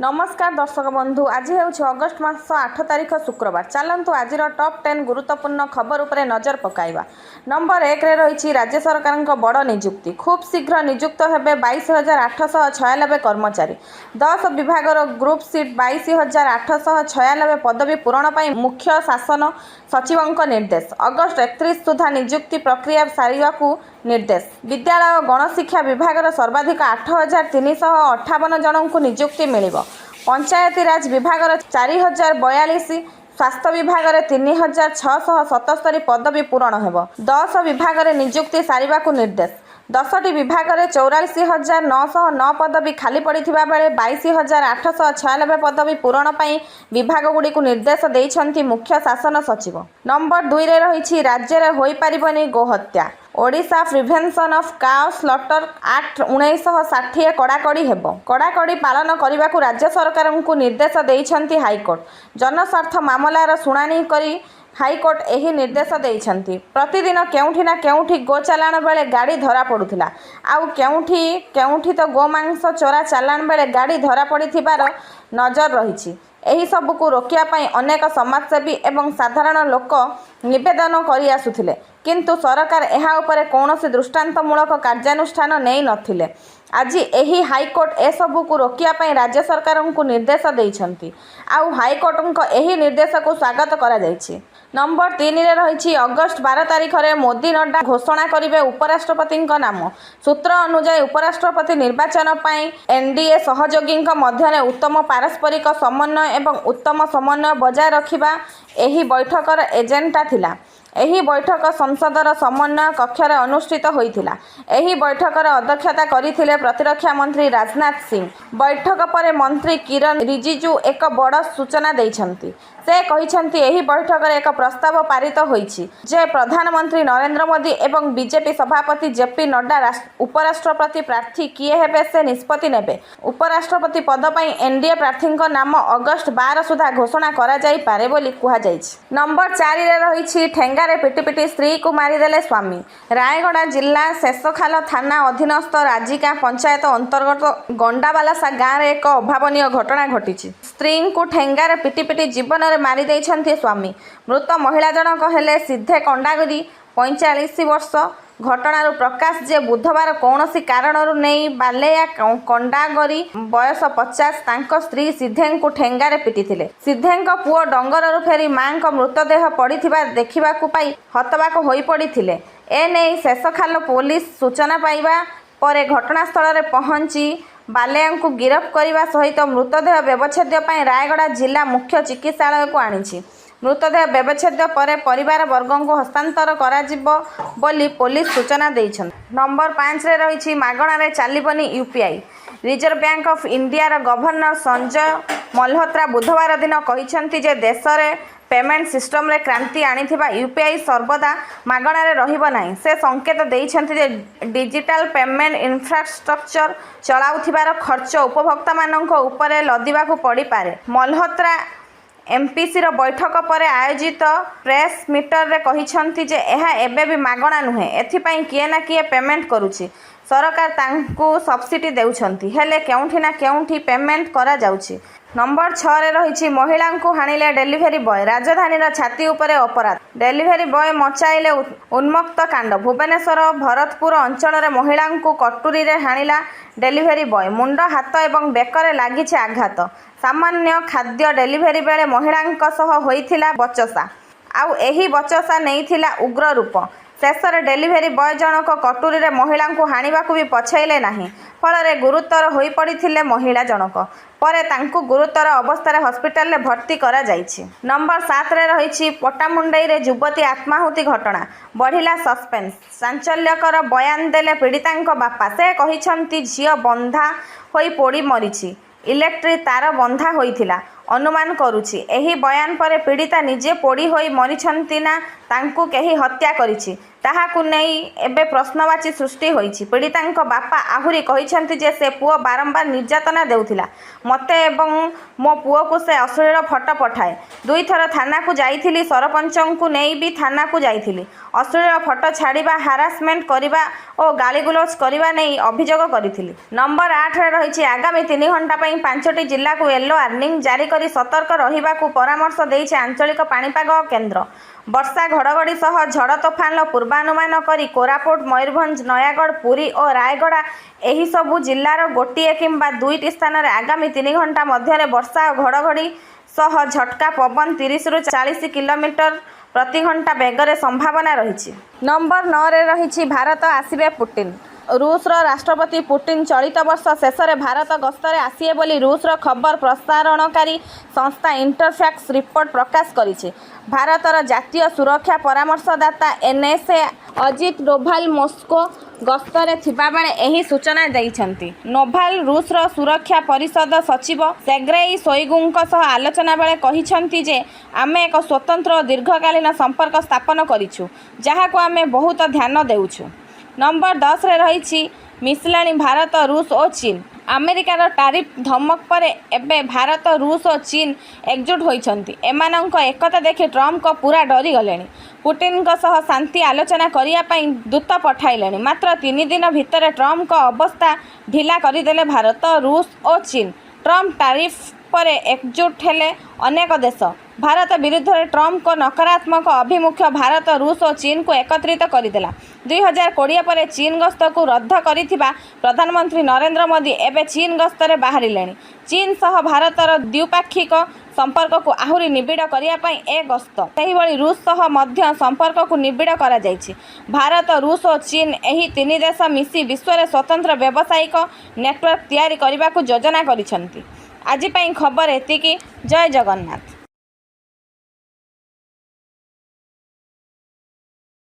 नमस्कार दर्शक बंधु आज हूँ अगस्ट मास 8 तारिख शुक्रवार। चलतु आज टॉप 10 गुरुत्वपूर्ण खबर उपरे नजर पकाइबा। नंबर 1 रे रही राज्य सरकार बड़ नियुक्ति। खूब शीघ्र नियुक्त हेबे 22,896 कर्मचारी। 10 विभाग ग्रुप सीट 22,896 पदवी पूरण पर मुख्य शासन सचिवों निर्देश। अगस्ट 31 सुधा नियुक्ति प्रक्रिया सारिबा निर्देश। विद्यालय और गणशिक्षा विभाग सर्वाधिक 8,358 जनों को नियुक्ति मिलिब। पंचायती राज विभाग 4,042, स्वास्थ्य विभाग 3,677 पदवी पूरण हेब। 10 विभाग नियुक्ति सारिबा निर्देश। 10टी विभाग 44,909 पदवी खाली पड़ता बेले 22,896 पदवी पूरण पर विभाग गुड़ी निर्देश देइछंती मुख्य शासन सचिव। नंबर 2 रे रही राज्य में हो पारिबनी गोहत्या। Odisha prevention of cow slaughter act 1960 कड़ाकड़ी हेब। कड़ाकड़ी पालन करने को राज्य सरकार को निर्देश देइछंती हाईकोर्ट। जनस्वार्थ मामलार शुणाणी करी हाईकोर्ट यही निर्देश देइछंती। प्रतिदिन केउठी ना केउठी गो चालाण बेले गाड़ी धरा पड़ुथिला। आउ केउठी तो गोमांस चोरा चालाण बेले गाड़ी धरा पड़िथिबार नजर रही। एही सबु को रोकिया पाई अनेक समाजसेवी एवं साधारण लोक निवेदन करि आसुथिले, किंतु सरकार एहा उपरे कौनसी दृष्टांतमूलक कार्यानुष्ठान नहीं नथिले। आज एही हाईकोर्ट ए सबु को रोकिया पाई राज्य सरकार को निर्देश देइछंती। आउ हाईकोर्ट एही निर्देश को स्वागत करा जायछि। नंबर 3 रे रही अगस्ट 12 तारिख में मोदी नड्डा घोषणा करेंगे उपराष्ट्रपति नाम। सूत्र अनुसार उपराष्ट्रपति निर्वाचन पर एनडीए सहयोगी मध्य उत्तम पारस्परिक समन्वय एवं उत्तम समन्वय बजाय रखा यही बैठकर एजेंडा थिला। एही बैठक संसदर समन्वय कक्षर अनुष्ठित होइथिला। एही बैठकर अध्यक्षता करिथिले प्रतिरक्षा मंत्री राजनाथ सिंह। बैठक पर मंत्री किरण रिजिजू एक बड़ सूचना देइछंती। से कहिछंती एही बैठक एक प्रस्ताव पारित होइछि जे प्रधानमंत्री नरेंद्र मोदी एवं बीजेपी सभापति जेपी नड्डा उपराष्ट्रपति प्रार्थी किए हेबे से निष्पत्ति नेबे। उपराष्ट्रपति पद पर एनडीए प्रार्थी नाम अगस्ट 12 सुधा घोषणा करा जाई पारे बोली कुहा जाइछि। नंबर 4 रे रही ठेंगारे पिटिपिटी स्त्री को मारिदेले स्वामी। रायगड़ा जिला शेषखाल थाना अधीनस्थ राजिका पंचायत अंतर्गत गंडाबालासा गाँव में एक अभावनीय घटना घटी। स्त्री को ठेंगारे पिटिपिटी जीवन मारी देइछंती स्वामी। मृत महिला जनक हेले सिद्धे कंडागिरी 45 वर्ष। घटनार प्रकाश जे बुधवार कौनसी कारणरू नहीं बालेया कंडागरी बयस 50 तांको स्त्री सिद्धे को ठेंगारे पिटिथिले। सिद्धे पुओ डंगररू फेरी मां मृतदेह पड़िथिबा देखिबाकू पाई हतबाक होई पड़िथिले। एने शेषखाल पुलिस सूचना पाइबा परे घटनास्थल में पहुंची बालेया को गिरफ्त करने सहित मृतदेह व्यवच्छेद रायगड़ा जिला मुख्य चिकित्सालय को आनी। मृतदेह व्यवच्छेद पर परिवार वर्ग को हस्तांतर बोली पुलिस सूचना देइछन। नंबर 5 रे रही मागणारे चलबनी UPI. Reserve bank of India governor Sanjay Malhotra बुधवार दिन कहिसेंती जे देश में पेमेंट सिस्टम रे क्रांति आनिथिबा यूपीआई सर्वदा मागणारे रहिबो नाही। से संकेत देइछंती जे डिजिटल पेमेंट इंफ्रास्ट्रक्चर चलाउथिबार खर्च उपभोक्ता मानक उपरे लदिबाकू पड़ी पारे। मल्होत्रा एमपीसी बैठक पर आयोजित प्रेस मीटर रे कहिछंती जे एहा एबे भी मागणा नुहे। एथिपाई किए ना किए पेमेंट करुछि। सरकार तांकू सब्सिडी देउछंती, हेले केउठी ना केउठी पेमेंट करा जाउछि। नंबर 6 रे रही महिला को हाणिले डेलीवरी बॉय। राजधानी छाती उपरे अपराध। डेलीवरी बॉय मचाइले उन्मक्त कांड। भुवनेश्वर भरतपुर अंचल में महिला को कटुरी रे हाणिला डेलीवरी बॉय। मुंड हाथ एवं बेकरे लागिছে आघात। सामान्य खाद्य डेलीवरी बेले महिला सह होइथिला बचसा। आउ एही बचसा नैथिला उग्र रूप। शेष में डेलीवरी बॉय जनक कटुरी रे महिला को हाणिबा भी पछाइले नाही। फल गुरुतर हो पड़ते महिला जनक। परे तांकु गुरुतर अवस्था हस्पिटाल में भर्ती करा जाइछि। नंबर 7 रे रही पट्टामुंडई रे युवती आत्माहुति घटना। बढ़िला सस्पेंस। चांचल्यकर बयान देले पीड़िता बापा। से कहिछंती झियो बंधा होई पोड़ी मरिछि। इलेक्ट्रिक तार बंधा होइथिला। ଅନୁମାନ କରୁଛି। ଏହି ବୟାନ ପରେ ପୀଡ଼ିତା ନିଜେ ପୋଡ଼ି ହୋଇ ମରିଛନ୍ତି ନା ତାଙ୍କୁ କେହି ହତ୍ୟା କରିଛି ତାହାକୁ ନେଇ ଏବେ ପ୍ରଶ୍ନବାଚୀ ସୃଷ୍ଟି ହୋଇଛି। ପୀଡ଼ିତାଙ୍କ ବାପା ଆହୁରି କହିଛନ୍ତି ଯେ ସେ ପୁଅ ବାରମ୍ବାର ନିର୍ଯାତନା ଦେଉଥିଲା। ମୋତେ ଏବଂ ମୋ ପୁଅକୁ ସେ ଅଶ୍ଳୀଳ ଫଟୋ ପଠାଏ। 2 ଥର ଥାନାକୁ ଯାଇଥିଲି, ସରପଞ୍ଚଙ୍କୁ ନେଇ ବି ଥାନାକୁ ଯାଇଥିଲି। ଅଶ୍ଳୀଳ ଫଟୋ ଛାଡ଼ିବା, ହାରାସମେଣ୍ଟ କରିବା ଓ ଗାଳିଗୁଲଜ କରିବା ନେଇ ଅଭିଯୋଗ କରିଥିଲି। ନମ୍ବର 8ରେ ରହିଛି ଆଗାମୀ 3 ଘଣ୍ଟା ପାଇଁ 5ଟି ଜିଲ୍ଲାକୁ ୟେଲୋ ୱାର୍ଣ୍ଣିଂ ଜାରି କରି ସତର୍କ ରହିବାକୁ ପରାମର୍ଶ ଦେଇଛି ଆଞ୍ଚଳିକ ପାଣିପାଗ କେନ୍ଦ୍ର। ବର୍ଷା, ଘଡ଼ଘଡ଼ି ସହ ଝଡ଼ ତୋଫାନର ପୂର୍ବାନୁମାନ କରି କୋରାପୁଟ, ମୟୂରଭଞ୍ଜ, ନୟାଗଡ଼, ପୁରୀ ଓ ରାୟଗଡ଼ା ଏହିସବୁ ଜିଲ୍ଲାର ଗୋଟିଏ କିମ୍ବା 2ଟି ସ୍ଥାନରେ ଆଗାମୀ 3 ଘଣ୍ଟା ମଧ୍ୟରେ ବର୍ଷା ଓ ଘଡ଼ଘଡ଼ି ସହ ଝଟକା ପବନ 30ରୁ 40 କିଲୋମିଟର ପ୍ରତି ଘଣ୍ଟା ବେଗରେ ସମ୍ଭାବନା ରହିଛି। ନମ୍ବର 9ରେ ରହିଛି ଭାରତ ଆସିବେ ପୁଟିନ୍। ରୁଷର ରାଷ୍ଟ୍ରପତି ପୁଟିନ୍ ଚଳିତ ବର୍ଷ ଶେଷରେ ଭାରତ ଗସ୍ତରେ ଆସିବେ ବୋଲି ରୁଷର ଖବର ପ୍ରସାରଣକାରୀ ସଂସ୍ଥା ଇଣ୍ଟରଫ୍ୟାକ୍ସ ରିପୋର୍ଟ ପ୍ରକାଶ କରିଛି। ଭାରତର ଜାତୀୟ ସୁରକ୍ଷା ପରାମର୍ଶଦାତା ଏନ୍ଏସ୍ଏ ଅଜିତ ଡୋଭାଲ ମସ୍କୋ ଗସ୍ତରେ ଥିବାବେଳେ ଏହି ସୂଚନା ଦେଇଛନ୍ତି। ଡୋଭାଲ ରୁଷର ସୁରକ୍ଷା ପରିଷଦ ସଚିବ ସେର୍ଗେଇ ଶୋଇଗୁଙ୍କ ସହ ଆଲୋଚନା ବେଳେ କହିଛନ୍ତି ଯେ ଆମେ ଏକ ସ୍ୱତନ୍ତ୍ର ଓ ଦୀର୍ଘକାଳୀନ ସମ୍ପର୍କ ସ୍ଥାପନ କରିଛୁ, ଯାହାକୁ ଆମେ ବହୁତ ଧ୍ୟାନ ଦେଉଛୁ। ନମ୍ବର 10ରେ ରହିଛି ମିଶିଲାଣି ଭାରତ, ରୁଷ ଓ ଚୀନ। ଆମେରିକାର ଟାରିଫ ଧମକ ପରେ ଏବେ ଭାରତ, ରୁଷ ଓ ଚୀନ ଏକଜୁଟ ହୋଇଛନ୍ତି। ଏମାନଙ୍କ ଏକତା ଦେଖି ଟ୍ରମ୍ପ ପୁରା ଡରିଗଲେଣି। ପୁଟିନଙ୍କ ସହ ଶାନ୍ତି ଆଲୋଚନା କରିବା ପାଇଁ ଦୂତ ପଠାଇଲେଣି। ମାତ୍ର 3 ଦିନ ଭିତରେ ଟ୍ରମ୍ପଙ୍କ ଅବସ୍ଥା ଢିଲା କରିଦେଲେ ଭାରତ, ରୁଷ ଓ ଚୀନ। ଟ୍ରମ୍ପ ଟାରିଫ ପରେ ଏକଜୁଟ ହେଲେ ଅନେକ ଦେଶ। ଭାରତ ବିରୁଦ୍ଧରେ ଟ୍ରମ୍ପଙ୍କ ନକାରାତ୍ମକ ଅଭିମୁଖ୍ୟ ଭାରତ, ରୁଷ ଓ ଚୀନକୁ ଏକତ୍ରିତ କରିଦେଲା। 2020 ପରେ ଚୀନ ଗସ୍ତକୁ ରଦ୍ଦ କରିଥିବା ପ୍ରଧାନମନ୍ତ୍ରୀ ନରେନ୍ଦ୍ର ମୋଦି ଏବେ ଚୀନ ଗସ୍ତରେ ବାହାରିଲେଣି। ଚୀନ ସହ ଭାରତର ଦ୍ୱିପାକ୍ଷିକ ସମ୍ପର୍କକୁ ଆହୁରି ନିବିଡ଼ କରିବା ପାଇଁ ଏ ଗସ୍ତ। ସେହିଭଳି ରୁଷ ସହ ମଧ୍ୟ ସମ୍ପର୍କକୁ ନିବିଡ଼ କରାଯାଇଛି। ଭାରତ, ରୁଷ ଓ ଚୀନ ଏହି 3 ଦେଶ ମିଶି ବିଶ୍ୱରେ ସ୍ୱତନ୍ତ୍ର ବ୍ୟବସାୟିକ ନେଟୱାର୍କ ତିଆରି କରିବାକୁ ଯୋଜନା କରିଛନ୍ତି। ଆଜି ପାଇଁ ଖବର ଏତିକି। ଜୟ ଜଗନ୍ନାଥ।